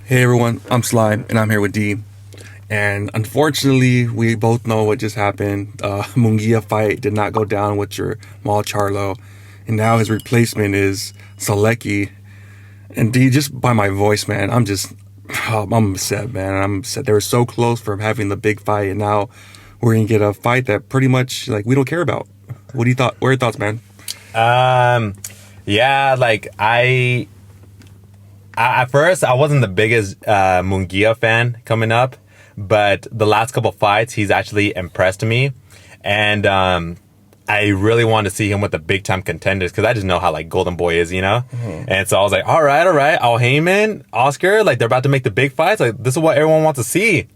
Hey everyone, I'm Slime and I'm here with D. And unfortunately, we both know what just happened. Munguia fight did not go down with Jermall Charlo, and now his replacement is Sulecki. And D, just by my voice, man, I'm upset, man. I'm upset. They were so close from having the big fight, and now we're gonna get a fight that pretty much like we don't care about. What do you thought? What are your thoughts, man? Yeah, like I at first I wasn't the biggest Munguia fan coming up, but the last couple fights he's actually impressed me, and I really wanted to see him with the big time contenders because I just know how like Golden Boy is, you know. Mm-hmm. And so I was like, all right, Al Heyman, Oscar, like they're about to make the big fights. Like this is what everyone wants to see.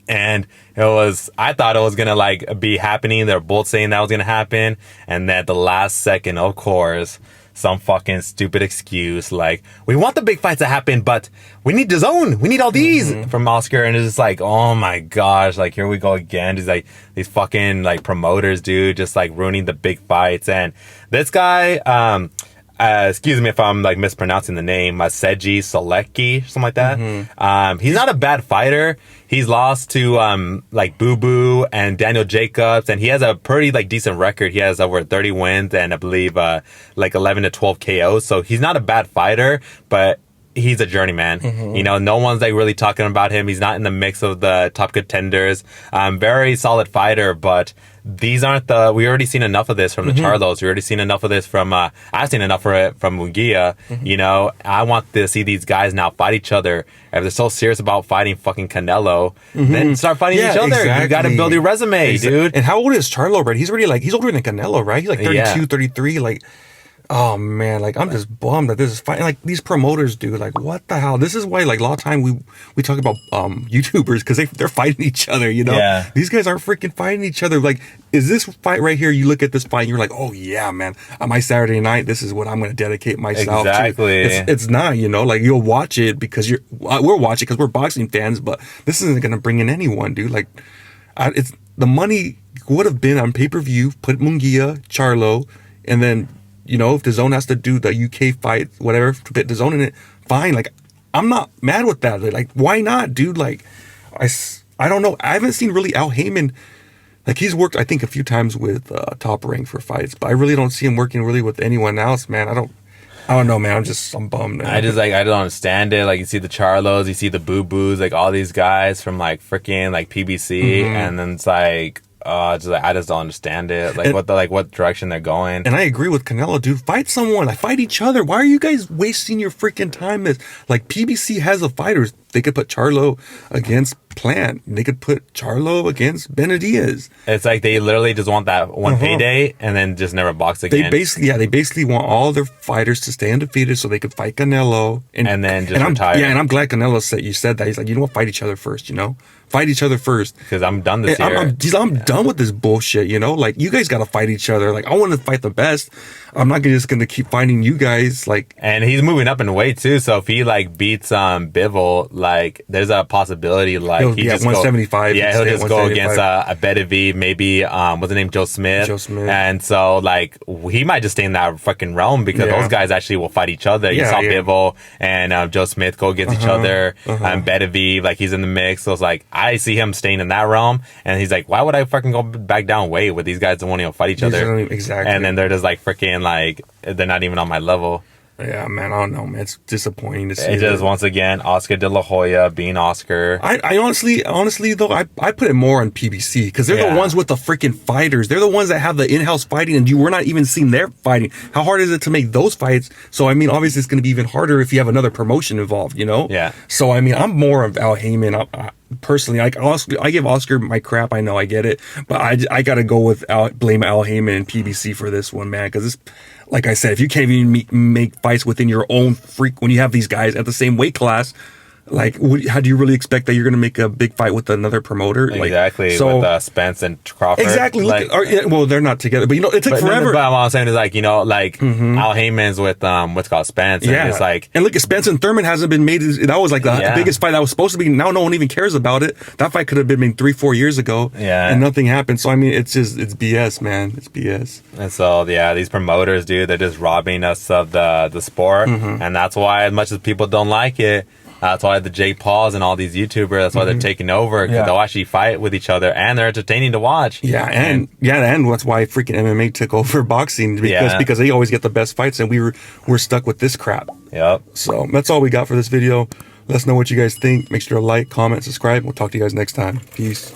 And I thought it was gonna like be happening. They're both saying that was gonna happen, and then at the last second, of course, some fucking stupid excuse like we want the big fights to happen, but we need the zone. We need all these from Oscar, and it's just like, oh my gosh, like here we go again. Just like these fucking like promoters, dude, just like ruining the big fights. And this guy, excuse me if I'm like mispronouncing the name, Maciej Sulecki, something like that. He's not a bad fighter. He's lost to like Boo Boo and Daniel Jacobs, and he has a pretty like decent record. He has over 30 wins and I believe like 11 to 12 KOs. So he's not a bad fighter, but he's a journeyman. You know, no one's like really talking about him. He's not in the mix of the top contenders. Very solid fighter, but these aren't we already seen enough of this from the Charlos. We already seen enough of this from, I've seen enough of it from Munguia. You know, I want to see these guys now fight each other. If they're so serious about fighting fucking Canelo, then start fighting each other. Exactly. You got to build your resume, dude. And how old is Charlo, right? He's already like, he's older than Canelo, right? He's like 32, 33, like, oh man, like I'm just bummed that this is fighting. Like these promoters, dude, like what the hell? This is why like a lot of time we talk about YouTubers because they're fighting each other, you know? Yeah. These guys aren't freaking fighting each other. Like, is this fight right here? You look at this fight and you're like, oh yeah, man, on my Saturday night, this is what I'm gonna dedicate myself to. It's not, you know, like you'll watch it because we're watching because we're boxing fans, but this isn't gonna bring in anyone, dude. Like, it's the money would have been on pay-per-view, put Munguia, Charlo, and then, you know, if the zone has to do the UK fight, whatever, to put the zone in it, fine. Like, I'm not mad with that. Like, why not, dude? Like, I don't know. I haven't seen really Al Heyman. Like, he's worked, I think, a few times with Top Rank for fights, but I really don't see him working really with anyone else, man. I don't know, man. I'm bummed, man. I don't understand it. Like, you see the Charlos, you see the Boo Boos, like all these guys from like freaking like PBC, and then it's like, I just don't understand it. Like, what direction they're going. And I agree with Canelo, dude. Fight someone. Like, fight each other. Why are you guys wasting your freaking time? Like, PBC has the fighters. They could put Charlo against Plant. They could put Charlo against Benavidez. It's like they literally just want that one payday and then just never box again. They basically want all their fighters to stay undefeated so they could fight Canelo and then just retire. Yeah, and I'm glad Canelo said you said that. He's like, you know what? Fight each other first. You know, fight each other first. Because I'm done this year. I'm done with this bullshit. You know, like you guys got to fight each other. Like I want to fight the best. I'm not just gonna keep fighting you guys. Like, and he's moving up in weight too. So if he like beats Bivol, like there's a possibility like he'll 175. He'll just go against a Benavidez, maybe what's the name, Joe Smith. And so like he might just stay in that fucking realm because those guys actually will fight each other. You saw Bivol and Joe Smith go against each other. Benavidez, like he's in the mix. So it's like I see him staying in that realm, and he's like, why would I fucking go back down weight with these guys that won't even fight each other? Exactly. And then they're just like freaking like they're not even on my level. Yeah, man, I don't know, man. It's disappointing to see. It just once again, Oscar De La Hoya being Oscar. I honestly though, I put it more on PBC because they're the ones with the freaking fighters. They're the ones that have the in-house fighting, and we're not even seeing their fighting. How hard is it to make those fights? So I mean, obviously, it's going to be even harder if you have another promotion involved. You know? Yeah. So I mean, I'm more of Al Heyman. Personally, I give Oscar my crap. I know, I get it, but I got to go with blame Al Heyman and PBC for this one, man, because this. Like I said, if you can't even make fights within your own when you have these guys at the same weight class, like, how do you really expect that you're going to make a big fight with another promoter? Exactly, like, so, with Spence and Crawford. Exactly. Like, well, they're not together, but you know, it took forever. But what I'm saying is like, you know, like Al Heyman's with what's called Spence. And it's like, and look, Spence and Thurman hasn't been made. That was like the biggest fight that was supposed to be. Now no one even cares about it. That fight could have been made 3-4 years ago. Yeah, and nothing happened. So I mean, it's BS, man. It's BS. And so these promoters, dude, they're just robbing us of the sport, and that's why, as much as people don't like it. That's why the Jake Pauls and all these YouTubers, that's why they're taking over, because they'll actually fight with each other, and they're entertaining to watch. Yeah, and that's why freaking MMA took over boxing, because they always get the best fights, and we're stuck with this crap. Yep. So that's all we got for this video. Let us know what you guys think. Make sure to like, comment, subscribe. We'll talk to you guys next time. Peace.